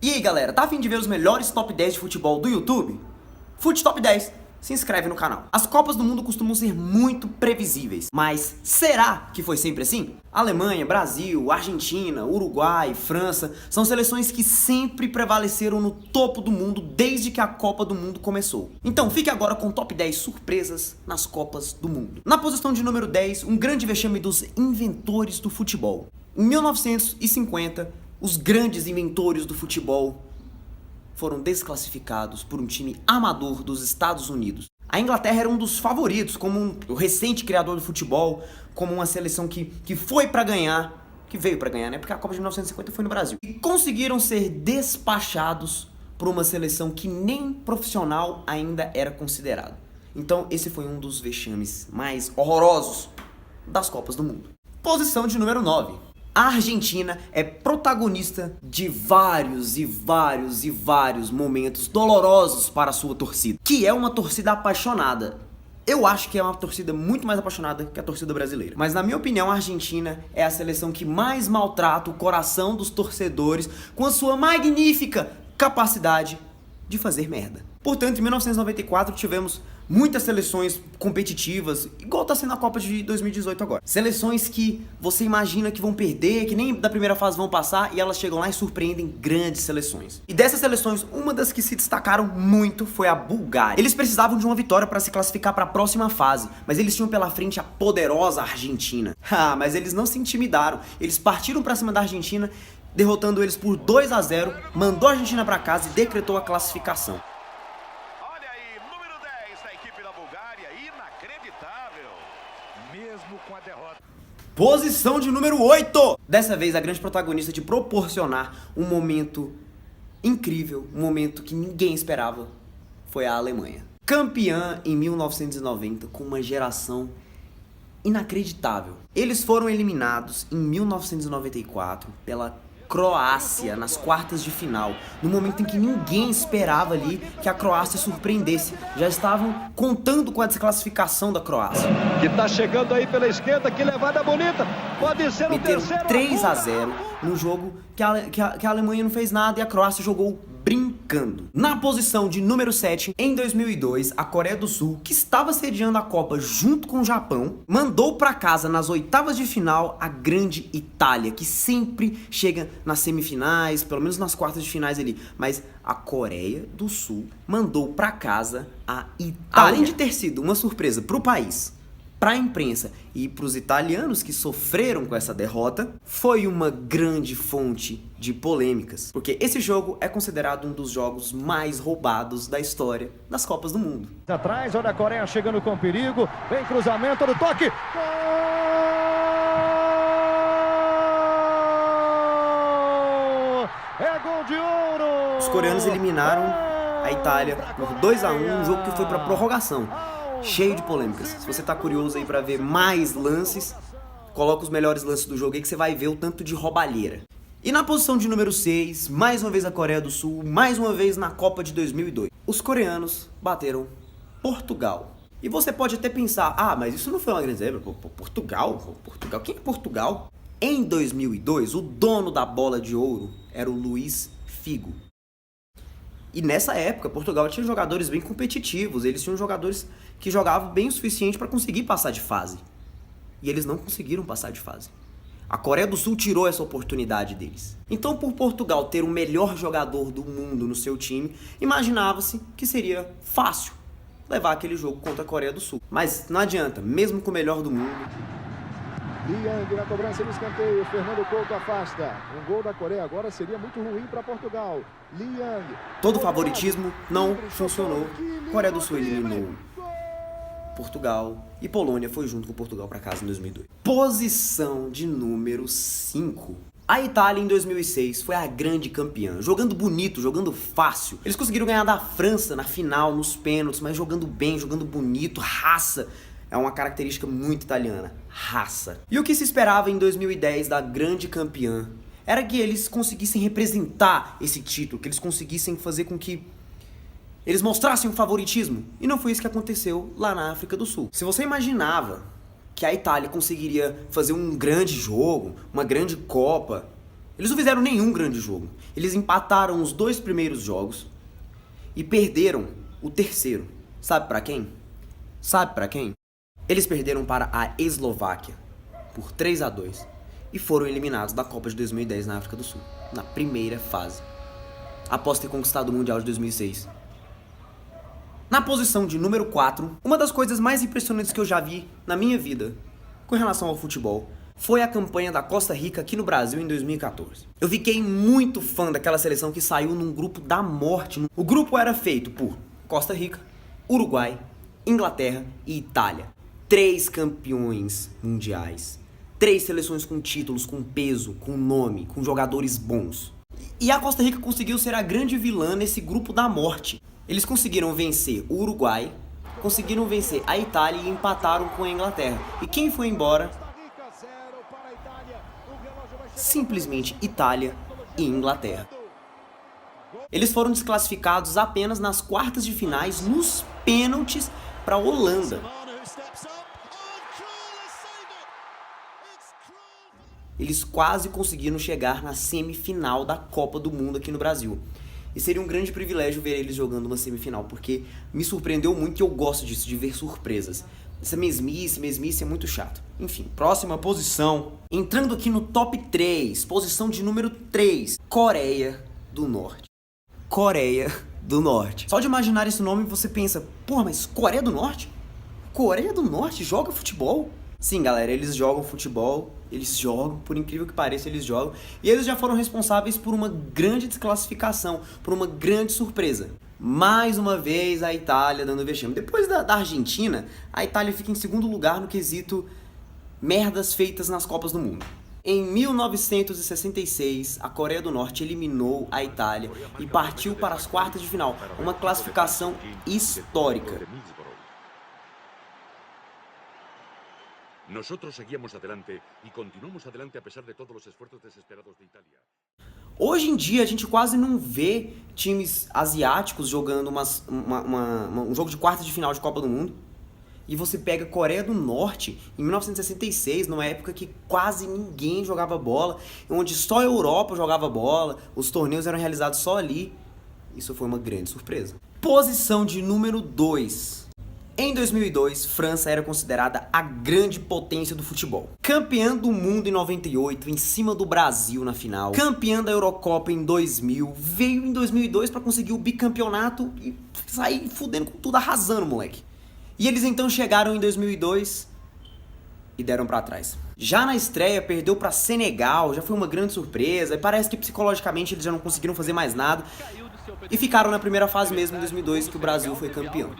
E aí galera, tá a fim de ver os melhores top 10 de futebol do YouTube? Fute Top 10, se inscreve no canal. As Copas do Mundo costumam ser muito previsíveis, mas será que foi sempre assim? Alemanha, Brasil, Argentina, Uruguai, França são seleções que sempre prevaleceram no topo do mundo desde que a Copa do Mundo começou. Então fique agora com o top 10 surpresas nas Copas do Mundo. Na posição de número 10, um grande vexame dos inventores do futebol. Em 1950, os grandes inventores do futebol foram desclassificados por um time amador dos Estados Unidos. A Inglaterra era um dos favoritos, como o recente criador do futebol, como uma seleção que foi pra ganhar, que veio pra ganhar, né? Porque a Copa de 1950 foi no Brasil. E conseguiram ser despachados por uma seleção que nem profissional ainda era considerado. Então esse foi um dos vexames mais horrorosos das Copas do Mundo. Posição de número 9. A Argentina é protagonista de vários momentos dolorosos para a sua torcida, que é uma torcida apaixonada. Eu acho que é uma torcida muito mais apaixonada que a torcida brasileira. Mas na minha opinião, a Argentina é a seleção que mais maltrata o coração dos torcedores com a sua magnífica capacidade de fazer merda. Portanto, em 1994 tivemos muitas seleções competitivas, igual tá sendo a Copa de 2018 agora. Seleções que você imagina que vão perder, que nem da primeira fase vão passar, e elas chegam lá e surpreendem grandes seleções. E dessas seleções, uma das que se destacaram muito foi a Bulgária. Eles precisavam de uma vitória para se classificar para a próxima fase, mas eles tinham pela frente a poderosa Argentina. Mas eles não se intimidaram, eles partiram para cima da Argentina, derrotando eles por 2-0, mandou a Argentina para casa e decretou a classificação. Mesmo com a derrota. Posição de número 8. Dessa vez a grande protagonista de proporcionar um momento incrível, um momento que ninguém esperava, foi a Alemanha. Campeã em 1990 com uma geração inacreditável. Eles foram eliminados em 1994 pela Croácia nas quartas de final, no momento em que ninguém esperava ali que a Croácia surpreendesse. Já estavam contando com a desclassificação da Croácia. Que tá chegando aí pela esquerda, que levada bonita. Pode ser o meteram terceiro. 3-0 no jogo que a Alemanha não fez nada e a Croácia jogou brincando. Na posição de número 7, em 2002, a Coreia do Sul, que estava sediando a Copa junto com o Japão, mandou para casa nas oitavas de final a grande Itália, que sempre chega nas semifinais, pelo menos nas quartas de finais ali, mas a Coreia do Sul mandou para casa a Itália. Além de ter sido uma surpresa para o país, para a imprensa e para os italianos que sofreram com essa derrota, foi uma grande fonte de polêmicas, porque esse jogo é considerado um dos jogos mais roubados da história das Copas do Mundo. Atrás, olha a Coreia chegando com perigo, vem cruzamento, olha o toque. Gol! É gol de ouro! Os coreanos eliminaram a Itália por 2-1, um jogo que foi para prorrogação. Cheio de polêmicas. Se você tá curioso aí pra ver mais lances, coloca os melhores lances do jogo aí que você vai ver o tanto de roubalheira. E na posição de número 6, mais uma vez a Coreia do Sul, mais uma vez na Copa de 2002. Os coreanos bateram Portugal. E você pode até pensar, mas isso não foi uma grande zebra. Portugal? Portugal? Quem é Portugal? Em 2002, o dono da bola de ouro era o Luís Figo. E nessa época, Portugal tinha jogadores bem competitivos, eles tinham jogadores que jogavam bem o suficiente para conseguir passar de fase. E eles não conseguiram passar de fase. A Coreia do Sul tirou essa oportunidade deles. Então, por Portugal ter o melhor jogador do mundo no seu time, imaginava-se que seria fácil levar aquele jogo contra a Coreia do Sul. Mas não adianta, mesmo com o melhor do mundo... Liang na cobrança do escanteio, Fernando Couto afasta. Um gol da Coreia agora seria muito ruim para Portugal. Liang. Todo favoritismo não funcionou. Coreia do Sul eliminou Portugal e Polônia foi junto com Portugal para casa em 2002. Posição de número 5. A Itália em 2006 foi a grande campeã, jogando bonito, jogando fácil. Eles conseguiram ganhar da França na final, nos pênaltis, mas jogando bem, jogando bonito, raça. É uma característica muito italiana, raça. E o que se esperava em 2010 da grande campeã era que eles conseguissem representar esse título, que eles conseguissem fazer com que eles mostrassem o favoritismo. E não foi isso que aconteceu lá na África do Sul. Se você imaginava que a Itália conseguiria fazer um grande jogo, uma grande Copa, Eles não fizeram nenhum grande jogo. Eles empataram os 2 primeiros jogos e perderam o terceiro. Sabe pra quem? Sabe pra quem? Eles perderam para a Eslováquia por 3-2 e foram eliminados da Copa de 2010 na África do Sul, na primeira fase, após ter conquistado o Mundial de 2006. Na posição de número 4, uma das coisas mais impressionantes que eu já vi na minha vida com relação ao futebol foi a campanha da Costa Rica aqui no Brasil em 2014. Eu fiquei muito fã daquela seleção que saiu num grupo da morte. O grupo era feito por Costa Rica, Uruguai, Inglaterra e Itália. 3 campeões mundiais. 3 seleções com títulos, com peso, com nome, com jogadores bons. E a Costa Rica conseguiu ser a grande vilã nesse grupo da morte. Eles conseguiram vencer o Uruguai, conseguiram vencer a Itália e empataram com a Inglaterra. E quem foi embora? Simplesmente Itália e Inglaterra. Eles foram desclassificados apenas nas quartas de finais, nos pênaltis para a Holanda. Eles quase conseguiram chegar na semifinal da Copa do Mundo aqui no Brasil. E seria um grande privilégio ver eles jogando uma semifinal, porque me surpreendeu muito e eu gosto disso, de ver surpresas. Essa mesmice é muito chato. Enfim, próxima posição. Entrando aqui no top 3, posição de número 3, Coreia do Norte. Coreia do Norte. Só de imaginar esse nome você pensa, porra, mas Coreia do Norte? Coreia do Norte joga futebol? Sim, galera, eles jogam futebol, eles jogam, por incrível que pareça, eles jogam. E eles já foram responsáveis por uma grande desclassificação, por uma grande surpresa. Mais uma vez a Itália dando vexame. Depois da Argentina, a Itália fica em segundo lugar no quesito merdas feitas nas Copas do Mundo. Em 1966, a Coreia do Norte eliminou a Itália e partiu para as quartas de final, uma classificação histórica. Nosotros seguíamos adelante y continuamos adelante a pesar de todos los esfuerzos desesperados de Italia. Hoje em dia a gente quase não vê times asiáticos jogando um jogo de quartas de final de Copa do Mundo. E você pega a Coreia do Norte em 1966, numa época que quase ninguém jogava bola, onde só a Europa jogava bola, os torneios eram realizados só ali. Isso foi uma grande surpresa. Posição de número 2. Em 2002, França era considerada a grande potência do futebol. Campeã do mundo em 98, em cima do Brasil na final. Campeã da Eurocopa em 2000, veio em 2002 para conseguir o bicampeonato e sair fudendo com tudo, arrasando, moleque. E eles então chegaram em 2002 e deram pra trás. Já na estreia, perdeu pra Senegal, já foi uma grande surpresa. E parece que psicologicamente eles já não conseguiram fazer mais nada. E ficaram na primeira fase mesmo em 2002, que o Brasil foi campeão.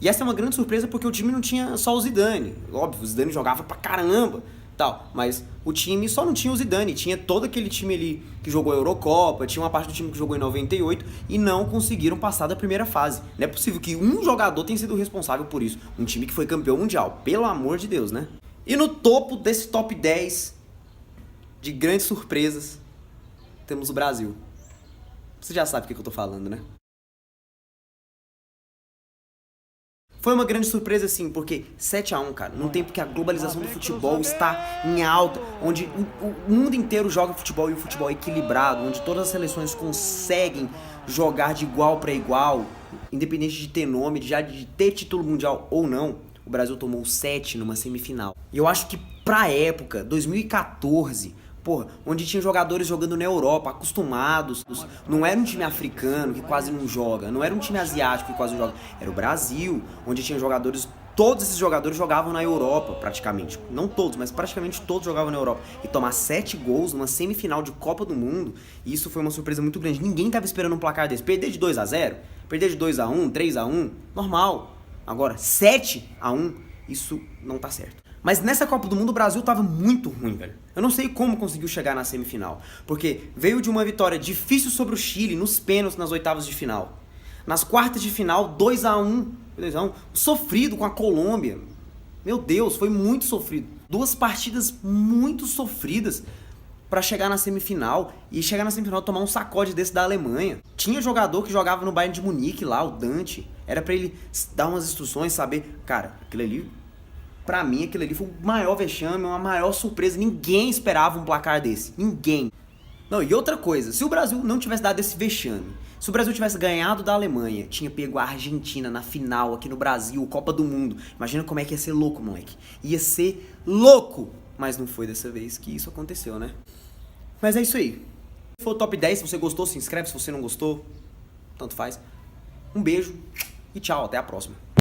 E essa é uma grande surpresa porque o time não tinha só o Zidane. Óbvio, o Zidane jogava pra caramba, tal, mas o time só não tinha o Zidane, tinha todo aquele time ali que jogou a Eurocopa, tinha uma parte do time que jogou em 98 e não conseguiram passar da primeira fase. Não é possível que um jogador tenha sido responsável por isso. Um time que foi campeão mundial, pelo amor de Deus, né? E no topo desse top 10 de grandes surpresas, temos o Brasil. Você já sabe o que eu tô falando, né? Foi uma grande surpresa, sim, porque 7-1, cara, num tempo que a globalização do futebol está em alta, onde o mundo inteiro joga futebol e o futebol é equilibrado, onde todas as seleções conseguem jogar de igual para igual, independente de ter nome, de ter título mundial ou não, o Brasil tomou 7 numa semifinal. E eu acho que pra época, 2014... porra, onde tinha jogadores jogando na Europa, acostumados. Não era um time africano que quase não joga, não era um time asiático que quase não joga. Era o Brasil, onde tinha jogadores, todos esses jogadores jogavam na Europa, praticamente. Não todos, mas praticamente todos jogavam na Europa. E tomar 7 gols numa semifinal de Copa do Mundo, isso foi uma surpresa muito grande. Ninguém estava esperando um placar desse. Perder de 2-0, perder de 2-1, 3-1, normal. Agora, 7-1, isso não tá certo. Mas nessa Copa do Mundo o Brasil tava muito ruim, velho. Eu não sei como conseguiu chegar na semifinal. Porque veio de uma vitória difícil sobre o Chile, nos pênaltis, nas oitavas de final. Nas quartas de final, 2-1. Sofrido com a Colômbia. Meu Deus, foi muito sofrido. 2 partidas muito sofridas pra chegar na semifinal. E chegar na semifinal tomar um sacode desse da Alemanha. Tinha jogador que jogava no Bayern de Munique lá, o Dante. Era pra ele dar umas instruções, saber... Cara, aquilo ali... Pra mim, aquilo ali foi o maior vexame, uma maior surpresa. Ninguém esperava um placar desse. Ninguém. Não, e outra coisa, se o Brasil não tivesse dado esse vexame, se o Brasil tivesse ganhado da Alemanha, tinha pego a Argentina na final aqui no Brasil, Copa do Mundo. Imagina como é que ia ser louco, moleque. Ia ser louco! Mas não foi dessa vez que isso aconteceu, né? Mas é isso aí. Se for o top 10, se você gostou, se inscreve. Se você não gostou, tanto faz. Um beijo e tchau, até a próxima.